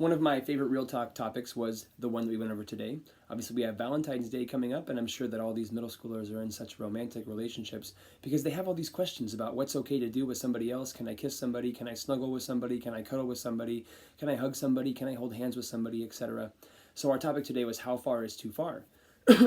One of my favorite Real Talk topics was the one that we went over today. Obviously, we have Valentine's Day coming up, and I'm sure that all these middle schoolers are in such romantic relationships because they have all these questions about what's okay to do with somebody else. Can I kiss somebody? Can I snuggle with somebody? Can I cuddle with somebody? Can I hug somebody? Can I hold hands with somebody, etc.? So our topic today was how far is too far?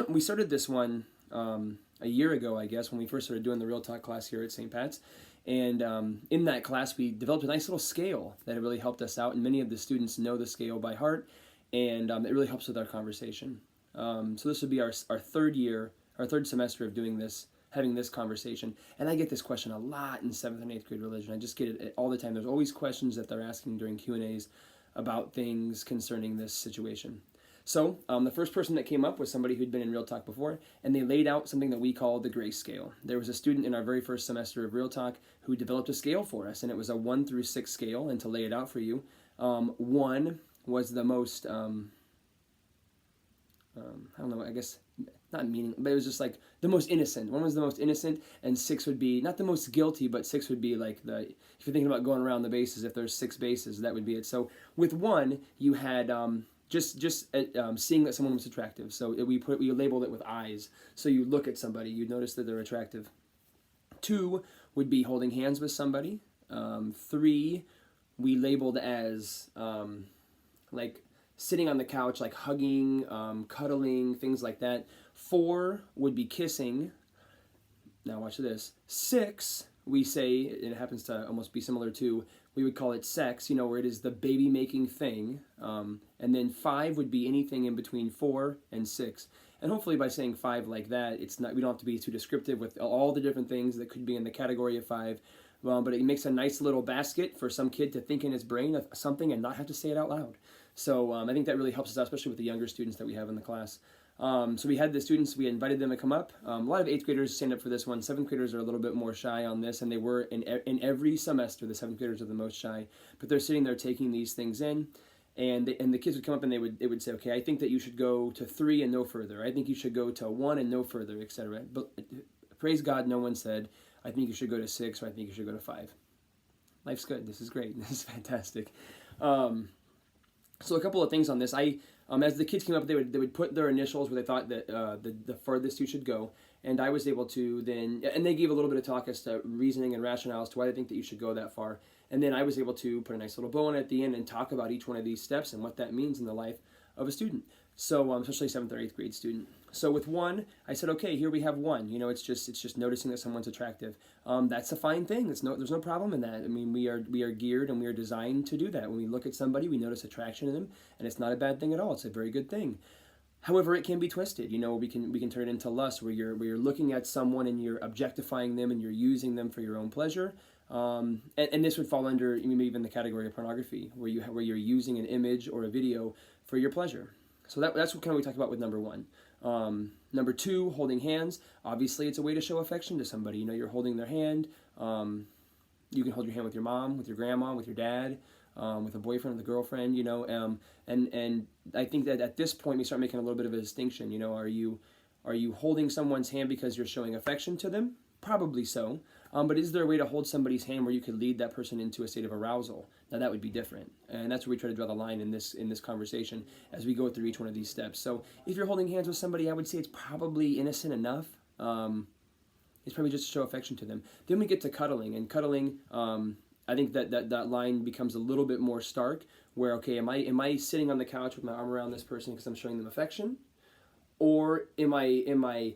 We started this one a year ago, I guess, when we first started doing the Real Talk class here at St. Pat's. And in that class, we developed a nice little scale that really helped us out. And many of the students know the scale by heart, and it really helps with our conversation. So this would be our third semester of doing this, having this conversation. And I get this question a lot in 7th and 8th grade religion. I just get it all the time. There's always questions that they're asking during Q&As about things concerning this situation. So the first person that came up was somebody who'd been in Real Talk before, and they laid out something that we call the grace scale. There was a student in our very first semester of Real Talk who developed a scale for us, and it was a 1 through 6 scale. And to lay it out for you, 1 was the most, I don't know, I guess not meaning, but it was just like the most innocent. 1 was the most innocent, and 6 would be not the most guilty, but 6 would be like if you're thinking about going around the bases, if there's 6 bases, that would be it. So with 1, you had just seeing that someone was attractive. So we labeled it with eyes. So you look at somebody, you notice that they're attractive. 2 would be holding hands with somebody. 3 we labeled as like sitting on the couch, like hugging, cuddling, things like that. 4 would be kissing. Now watch this. 6 we say, and it happens to almost be similar to, we would call it sex, where it is the baby-making thing. And then 5 would be anything in between 4 and 6. And hopefully by saying 5 like that, we don't have to be too descriptive with all the different things that could be in the category of 5. But it makes a nice little basket for some kid to think in his brain of something and not have to say it out loud. So I think that really helps us out, especially with the younger students that we have in the class. So we had the students, we invited them to come up. A lot of 8th graders signed up for this one. 7th graders are a little bit more shy on this, and they were in every semester. The 7th graders are the most shy, but they're sitting there taking these things in, and the kids would come up and they would say, okay, I think that you should go to 3 and no further. I think you should go to 1 and no further, etc. But praise God, no one said, I think you should go to 6 or I think you should go to 5. Life's good. This is great. This is fantastic. So a couple of things on this. As the kids came up, they would put their initials where they thought that the farthest you should go, and I was able to then, and they gave a little bit of talk as to reasoning and rationale as to why they think that you should go that far, and then I was able to put a nice little bow on it at the end and talk about each one of these steps and what that means in the life of a student. So especially 7th or 8th grade student. So with 1, I said, okay, here we have 1. It's just noticing that someone's attractive. That's a fine thing. There's no problem in that. I mean, we are geared and we are designed to do that. When we look at somebody, we notice attraction in them, and it's not a bad thing at all. It's a very good thing. However, it can be twisted. We can turn it into lust, where you're looking at someone and you're objectifying them and you're using them for your own pleasure. And this would fall under maybe even the category of pornography, where you're using an image or a video for your pleasure. So that's what kind of we talked about with number 1. Number 2, holding hands. Obviously, it's a way to show affection to somebody. You're holding their hand. You can hold your hand with your mom, with your grandma, with your dad, with a boyfriend, with a girlfriend. And I think that at this point we start making a little bit of a distinction. Are you holding someone's hand because you're showing affection to them? Probably so. But is there a way to hold somebody's hand where you could lead that person into a state of arousal? Now that would be different, and that's where we try to draw the line in this conversation as we go through each one of these steps. So if you're holding hands with somebody, I would say it's probably innocent enough. It's probably just to show affection to them. Then we get to cuddling, and cuddling, I think that line becomes a little bit more stark. Where okay, am I sitting on the couch with my arm around this person because I'm showing them affection, or am I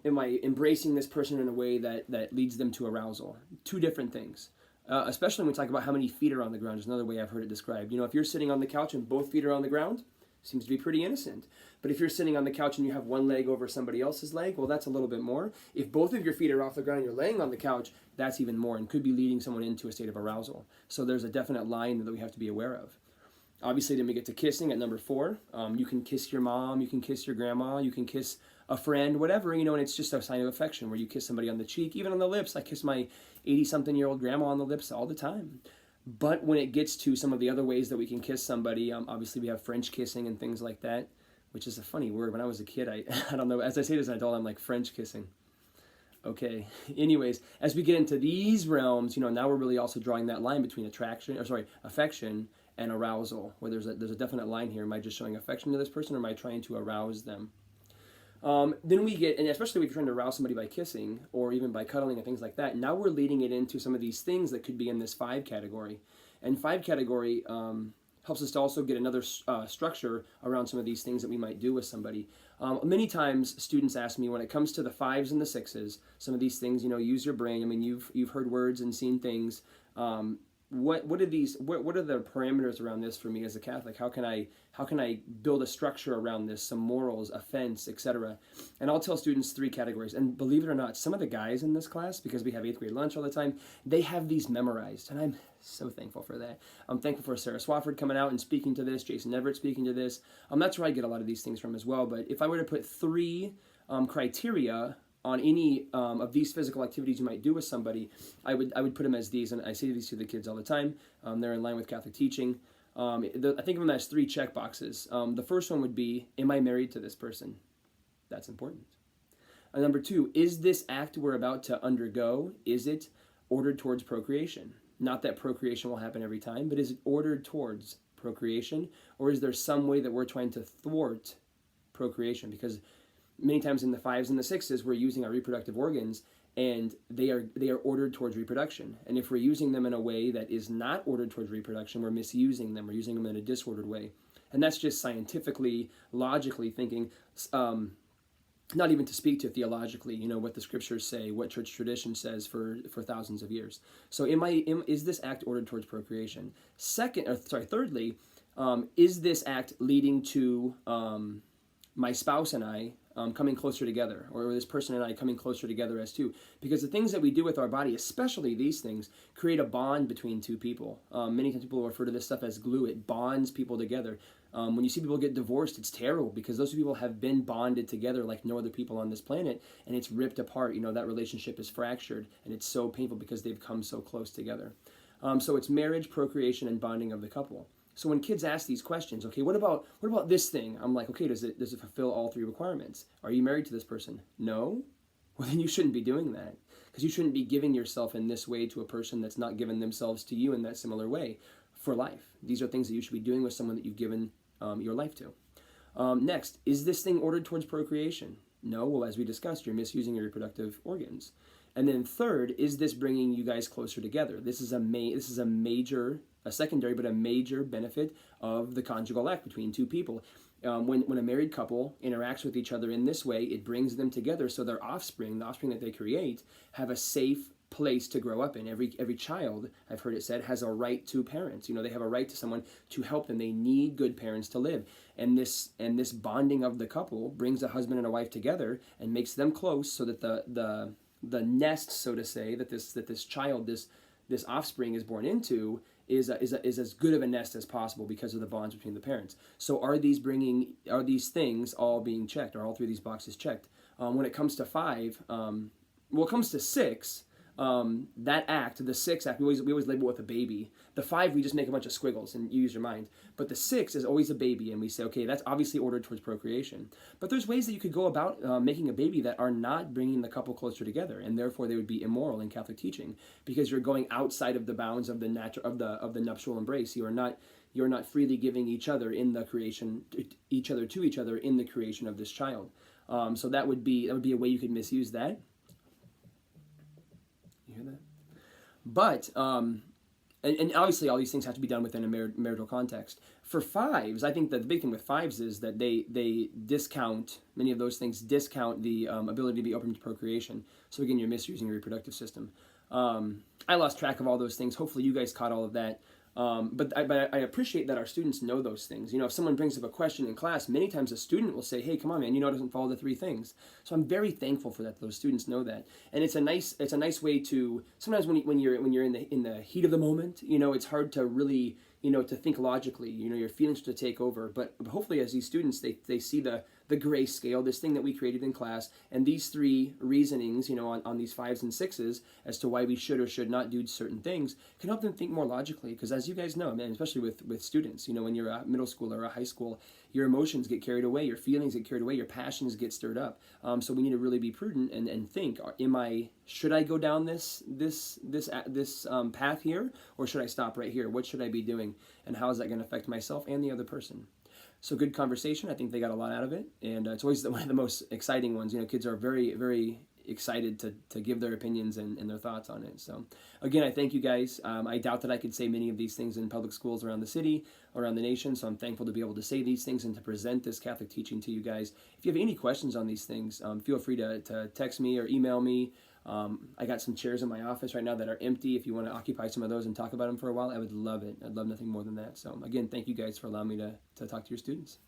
embracing this person in a way that leads them to arousal? Two different things. Especially when we talk about how many feet are on the ground is another way I've heard it described. If you're sitting on the couch and both feet are on the ground, seems to be pretty innocent. But if you're sitting on the couch and you have one leg over somebody else's leg, well, that's a little bit more. If both of your feet are off the ground and you're laying on the couch, that's even more and could be leading someone into a state of arousal. So there's a definite line that we have to be aware of. Obviously, then we get to kissing at number 4. You can kiss your mom, you can kiss your grandma, you can kiss a friend, whatever, and it's just a sign of affection where you kiss somebody on the cheek, even on the lips. I kiss my 80-something-year-old grandma on the lips all the time. But when it gets to some of the other ways that we can kiss somebody, obviously we have French kissing and things like that, which is a funny word. When I was a kid, I don't know, as I say this as an adult, I'm like, French kissing. Okay. Anyways, as we get into these realms, now we're really also drawing that line between affection and arousal, where there's a definite line here. Am I just showing affection to this person, or am I trying to arouse them? Then we get, and especially if you're trying to arouse somebody by kissing or even by cuddling and things like that, now we're leading it into some of these things that could be in this 5 category. And 5 category helps us to also get another structure around some of these things that we might do with somebody. Many times students ask me, when it comes to the 5s and the 6s, some of these things, use your brain. I mean, you've heard words and seen things. What are these? What are the parameters around this for me as a Catholic? How can I build a structure around this? Some morals, offense, etc. And I'll tell students 3 categories. And believe it or not, some of the guys in this class, because we have 8th grade lunch all the time, they have these memorized, and I'm so thankful for that. I'm thankful for Sarah Swafford coming out and speaking to this, Jason Everett speaking to this. That's where I get a lot of these things from as well. But if I were to put 3 criteria on any of these physical activities you might do with somebody, I would put them as these, and I say these to the kids all the time. They're in line with Catholic teaching. I think of them as 3 check boxes. The first one would be, am I married to this person? That's important. Number 2, is this act we're about to undergo, is it ordered towards procreation? Not that procreation will happen every time, but is it ordered towards procreation? Or is there some way that we're trying to thwart procreation? Because many times in the 5s and the 6s, we're using our reproductive organs, and they are ordered towards reproduction. And if we're using them in a way that is not ordered towards reproduction, we're misusing them. We're using them in a disordered way. And that's just scientifically, logically thinking, not even to speak to theologically, what the scriptures say, what church tradition says for thousands of years. So is this act ordered towards procreation? Thirdly, is this act leading to my spouse and I coming closer together, or this person and I coming closer together as two? Because the things that we do with our body, especially these things, create a bond between 2 people. Many times people refer to this stuff as glue. It bonds people together. When you see people get divorced, it's terrible, because those 2 people have been bonded together like no other people on this planet, and it's ripped apart. That relationship is fractured, and it's so painful because they've come so close together. So it's marriage, procreation, and bonding of the couple. So when kids ask these questions, okay, what about this thing? I'm like, okay, does it fulfill all 3 requirements? Are you married to this person? No? Well, then you shouldn't be doing that, because you shouldn't be giving yourself in this way to a person that's not given themselves to you in that similar way for life. These are things that you should be doing with someone that you've given your life to. Next, is this thing ordered towards procreation? No. Well, as we discussed, you're misusing your reproductive organs. And then third, is this bringing you guys closer together? This is a secondary but a major benefit of the conjugal act between 2 people. When a married couple interacts with each other in this way, it brings them together, so their offspring, the offspring that they create, have a safe place to grow up in. Every child, I've heard it said, has a right to parents. They have a right to someone to help them. They need good parents to live. And this bonding of the couple brings a husband and a wife together and makes them close, so that the nest, so to say, that this child, this offspring is born into, is as good of a nest as possible because of the bonds between the parents. So are these things all being checked? Are all 3 of these boxes checked? When it comes to 5, it comes to 6, that act, the 6 act, we always label with a baby. The 5, we just make a bunch of squiggles and you use your mind. But the 6 is always a baby, and we say, okay, that's obviously ordered towards procreation. But there's ways that you could go about making a baby that are not bringing the couple closer together, and therefore they would be immoral in Catholic teaching, because you're going outside of the bounds of the nuptial embrace. You're not freely giving each other in the creation, each other in the creation of this child. So that would be a way you could misuse that. You hear that? But and obviously all these things have to be done within a marital context. For 5s, I think that the big thing with 5s is that they discount, many of those things discount the ability to be open to procreation. So again, you're misusing your reproductive system. I lost track of all those things. Hopefully you guys caught all of that. But I appreciate that our students know those things. If someone brings up a question in class, many times a student will say, hey, come on, man, it doesn't follow the 3 things. So I'm very thankful for that. Those students know that. And it's a nice way to, sometimes when you're in the heat of the moment, it's hard to really, to think logically, your feelings to take over. But hopefully as these students, they see the gray scale, this thing that we created in class, and these 3 reasonings, on these 5s and 6s as to why we should or should not do certain things, can help them think more logically. Because as you guys know, man, especially with students, when you're a middle school or a high school, your emotions get carried away, your feelings get carried away, your passions get stirred up. So we need to really be prudent and think, should I go down this path here, or should I stop right here? What should I be doing, and how is that going to affect myself and the other person? So good conversation. I think they got a lot out of it, and it's always one of the most exciting ones. Kids are very, very excited to give their opinions and their thoughts on it. So again, I thank you guys. I doubt that I could say many of these things in public schools around the city, around the nation, so I'm thankful to be able to say these things and to present this Catholic teaching to you guys. If you have any questions on these things, feel free to text me or email me. I got some chairs in my office right now that are empty. If you want to occupy some of those and talk about them for a while, I would love it. I'd love nothing more than that. So again, thank you guys for allowing me to talk to your students.